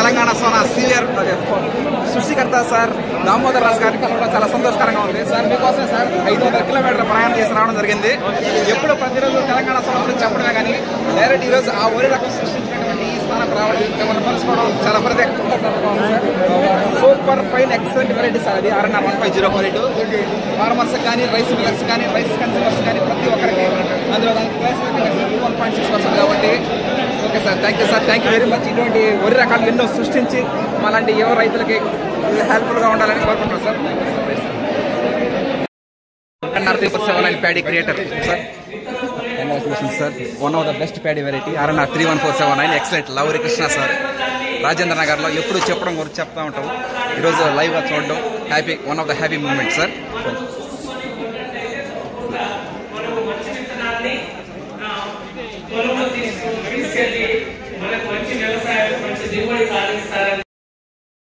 Telangana Sona senior సృష్టికర్త sir Damodar రాజు గారిని కలవడం చాలా సంతోషకరంగా ఉంది. సార్ మీకోసం సార్ 500 కిలోమీటర్ల ప్రయాణం చేసి రావడం జరిగింది. ఎప్పుడు ప్రతిరోజు తెలంగాణ సోనా గురించి చెప్పడమే కానీ డైరెక్ట్ ఈరోజు ఆ ఒరి రకం సృష్టించినటువంటి ఈ స్థానం రావడం మిమ్మల్ని మలుచుకోవడం చాలా ప్రత్యేకంగా ఉంది sir. Super fine excellent variety sir అది RNR 15042. ఫార్మర్స్ కానీ రైస్ మిల్లర్స్ కానీ రైస్ కన్స్యూమర్స్ కానీ ప్రతి ఒక్కరికి అందులో దానికి ప్రైస్ 1.6% కాబట్టి okay sir, thank you sir, thank you very much. ఇటువంటి వరి రకాలు ఎన్నో సృష్టించి అలాంటి యువ రైతులకి హెల్ప్ఫుల్గా ఉండాలని కోరుకుంటున్నాం sir. RNR 3479 paddy creator sir, congratulations sir. One of the best paddy variety RNR 31479 excellent. లవరి కృష్ణ సార్, రాజేంద్ర నగర్లో ఎప్పుడు చెప్పడం గురించి చెప్తా ఉంటాం. ఈరోజు లైవ్గా చూడడం happy, one of the happy moment sir. తీసుకెళ్ళి మనకు మంచి వ్యవసాయం మంచి దిగుబడి